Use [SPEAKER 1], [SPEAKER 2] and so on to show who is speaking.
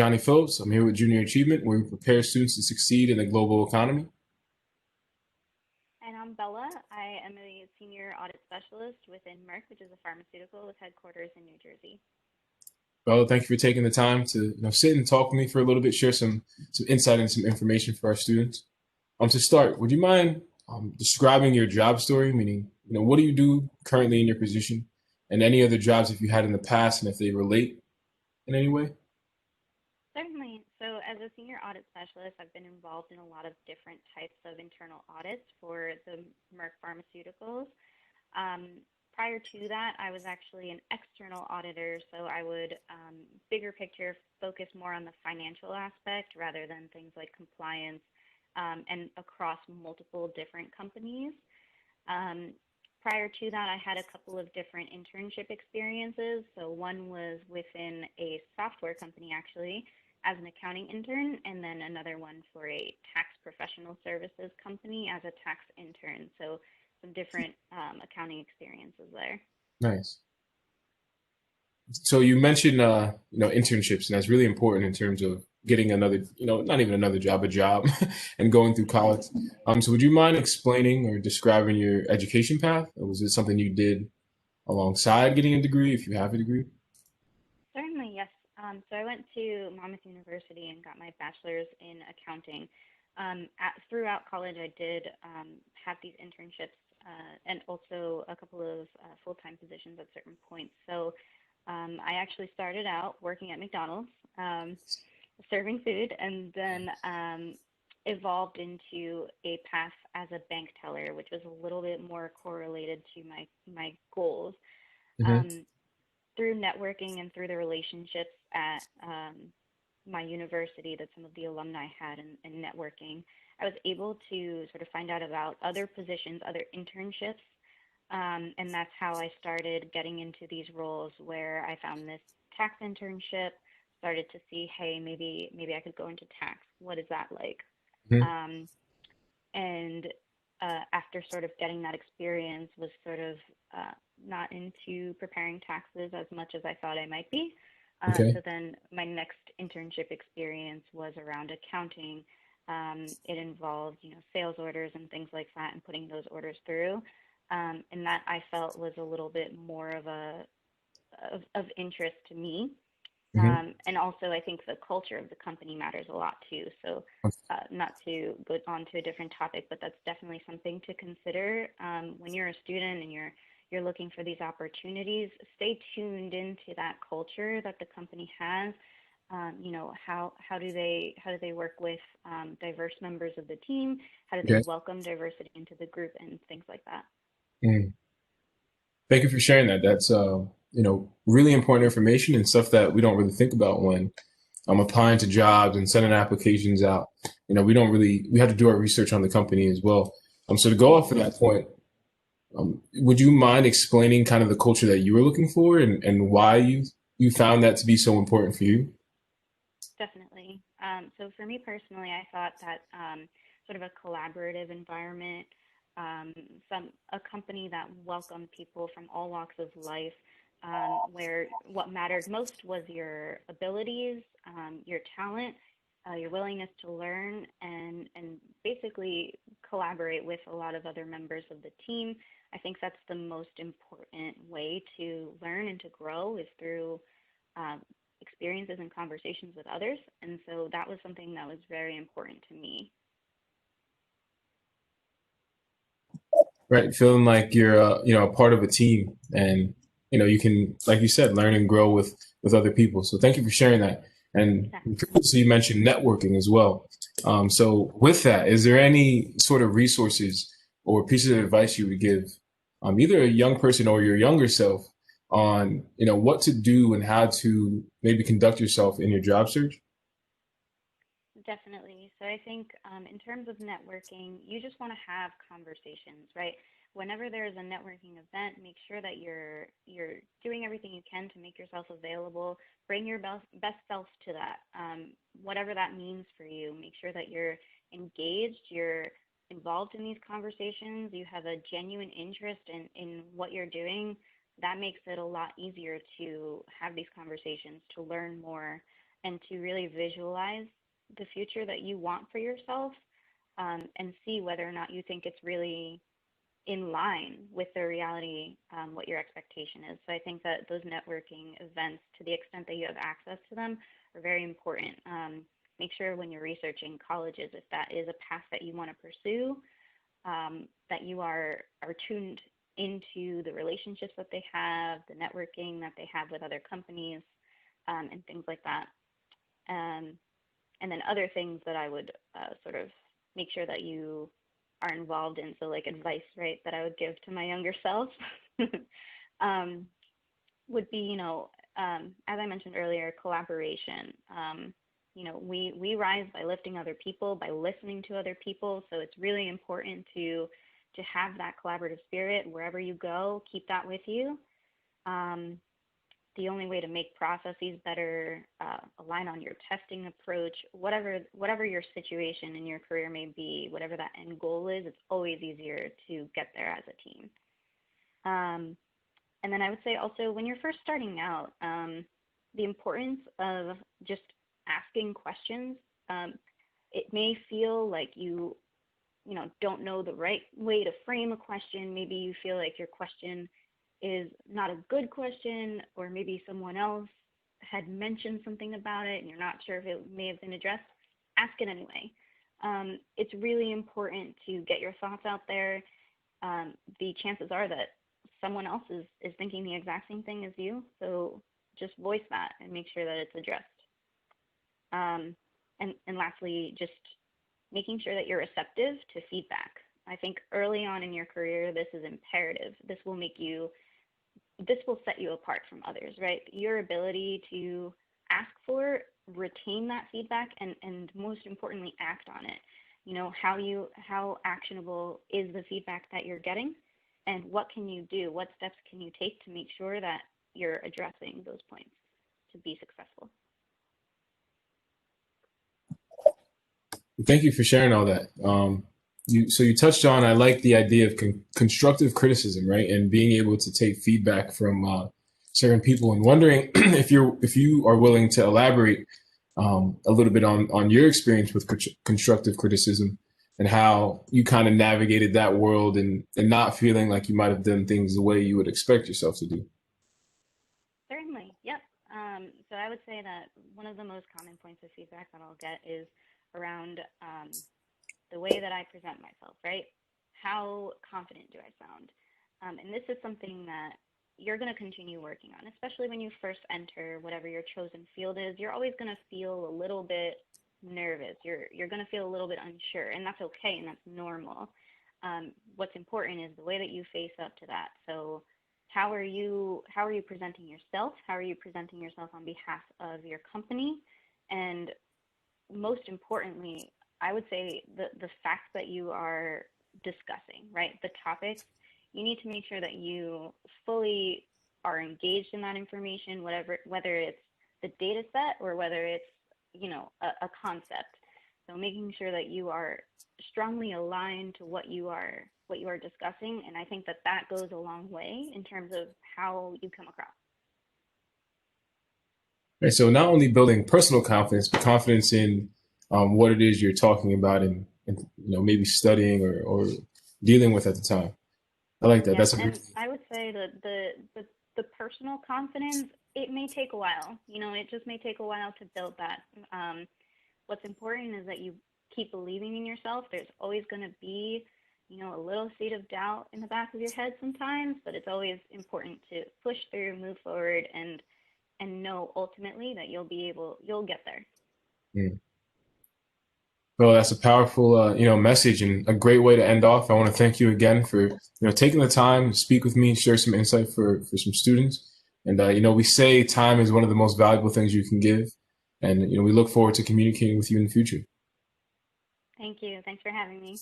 [SPEAKER 1] Johnny Phillips. I'm here with Junior Achievement, where we prepare students to succeed in the global economy.
[SPEAKER 2] And I'm Bella. I am a senior audit specialist within Merck, which is a pharmaceutical with headquarters in New Jersey.
[SPEAKER 1] Well, thank you for taking the time to sit and talk with me for a little bit, share some insight and some information for our students. To start, would you mind describing your job story? Meaning, what do you do currently in your position, and any other jobs if you had in the past, and if they relate in any way?
[SPEAKER 2] Certainly. So, as a senior audit specialist, I've been involved in a lot of different types of internal audits for the Merck pharmaceuticals. Prior to that, I was actually an external auditor, so I would, bigger picture, focus more on the financial aspect rather than things like compliance and across multiple different companies. Um, Prior to that, I had a couple of different internship experiences. So one was within a software company, actually, as an accounting intern, and then another one for a tax professional services company as a tax intern. So some different accounting experiences there.
[SPEAKER 1] Nice. So you mentioned internships, and that's really important in terms of getting another, not even another job, a job, and going through college. So would you mind explaining or describing your education path? Or was it something you did alongside getting a degree, if you have a degree?
[SPEAKER 2] Certainly, yes. So I went to Monmouth University and got my bachelor's in accounting. Throughout college, I did have these internships and also a couple of full-time positions at certain points. So I actually started out working at McDonald's, serving food, and then evolved into a path as a bank teller, which was a little bit more correlated to my goals.
[SPEAKER 1] Hmm.
[SPEAKER 2] Um, Through networking and through the relationships at my university that some of the alumni had in networking, I was able to sort of find out about other positions, other internships, and that's how I started getting into these roles where I found this tax internship, started to see, hey, maybe I could go into tax. What is that like?
[SPEAKER 1] Hmm.
[SPEAKER 2] Um, and After sort of getting that experience, was sort of not into preparing taxes as much as I thought I might be.
[SPEAKER 1] Okay.
[SPEAKER 2] So then my next internship experience was around accounting. It involved, sales orders and things like that, and putting those orders through. And that I felt was a little bit more of interest to me.
[SPEAKER 1] Hmm.
[SPEAKER 2] And also, I think the culture of the company matters a lot too. So, not to go on to a different topic, but that's definitely something to consider when you're a student and you're looking for these opportunities. Stay tuned into that culture that the company has. How do they work with diverse members of the team? How do they
[SPEAKER 1] Okay.
[SPEAKER 2] welcome diversity into the group and things like that?
[SPEAKER 1] Mm. Thank you for sharing that. That's really important information and stuff that we don't really think about when I'm applying to jobs and sending applications out. We have to do our research on the company as well. So to go off of that point, would you mind explaining kind of the culture that you were looking for, and why you found that to be so important for you?
[SPEAKER 2] Definitely. So for me personally, I thought that sort of a collaborative environment, um, a company that welcomed people from all walks of life, where what mattered most was your abilities, your talent, your willingness to learn, and basically collaborate with a lot of other members of the team. I think that's the most important way to learn and to grow is through um, experiences and conversations with others. And so that was something that was very important to me.
[SPEAKER 1] Right, feeling like you're a part of a team, and you can, like you said, learn and grow with other people. So thank you for sharing that. And
[SPEAKER 2] Definitely.
[SPEAKER 1] previously you mentioned networking as well. So with that, is there any sort of resources or pieces of advice you would give either a young person or your younger self on what to do and how to maybe conduct yourself in your job search?
[SPEAKER 2] Definitely. So I think in terms of networking, you just want to have conversations, right? Whenever there's a networking event, make sure that you're doing everything you can to make yourself available. Bring your best self to that, whatever that means for you. Make sure that you're engaged, you're involved in these conversations, you have a genuine interest in what you're doing. That makes it a lot easier to have these conversations, to learn more, and to really visualize the future that you want for yourself, and see whether or not you think it's really in line with the reality, what your expectation is. So I think that those networking events, to the extent that you have access to them, are very important. Make sure when you're researching colleges, if that is a path that you want to pursue, that you are tuned into the relationships that they have, the networking that they have with other companies, and things like that. And then other things that I would sort of make sure that you are involved in. So like advice, right, that I would give to my younger self would be, as I mentioned earlier, collaboration. We rise by lifting other people, by listening to other people. So it's really important to have that collaborative spirit wherever you go. Keep that with you. The only way to make processes better, align on your testing approach, whatever your situation in your career may be, whatever that end goal is, it's always easier to get there as a team. And then I would say also, when you're first starting out, the importance of just asking questions. It may feel like you don't know the right way to frame a question. Maybe you feel like your question is not a good question, or maybe someone else had mentioned something about it and you're not sure if it may have been addressed. Ask it anyway. It's really important to get your thoughts out there. The chances are that someone else is thinking the exact same thing as you, so just voice that and make sure that it's addressed. And lastly, just making sure that you're receptive to feedback. I think early on in your career, this is imperative. This will set you apart from others, right? Your ability to ask for, retain that feedback, and most importantly, act on it. How actionable is the feedback that you're getting, and what can you do? What steps can you take to make sure that you're addressing those points to be successful?
[SPEAKER 1] Thank you for sharing all that. You touched on, I like the idea of constructive criticism, right? And being able to take feedback from certain people, and wondering if you are willing to elaborate a little bit on your experience with constructive criticism, and how you kind of navigated that world, and not feeling like you might have done things the way you would expect yourself to do.
[SPEAKER 2] Certainly, yep. So I would say that one of the most common points of feedback that I'll get is around the way that I present myself, right? How confident do I sound? And this is something that you're going to continue working on, especially when you first enter whatever your chosen field is. You're always going to feel a little bit nervous. You're going to feel a little bit unsure, and that's okay, and that's normal. What's important is the way that you face up to that. So how are you presenting yourself? How are you presenting yourself on behalf of your company? And most importantly, I would say the facts that you are discussing, right? The topics, you need to make sure that you fully are engaged in that information, whether it's the data set or whether it's, a concept. So making sure that you are strongly aligned to what you are discussing. And I think that goes a long way in terms of how you come across.
[SPEAKER 1] Right. So not only building personal confidence, but confidence in what it is you're talking about, and maybe studying or dealing with at the time. I like that.
[SPEAKER 2] Yeah,
[SPEAKER 1] That's a
[SPEAKER 2] and
[SPEAKER 1] good.
[SPEAKER 2] I would say that the personal confidence, it may take a while. It just may take a while to build that. What's important is that you keep believing in yourself. There's always going to be, a little seed of doubt in the back of your head sometimes, but it's always important to push through, move forward, and know ultimately that you'll get there.
[SPEAKER 1] Mm. Well, that's a powerful, message, and a great way to end off. I want to thank you again for, taking the time to speak with me, share some insight for some students. And, we say time is one of the most valuable things you can give. And, we look forward to communicating with you in the future.
[SPEAKER 2] Thank you. Thanks for having me.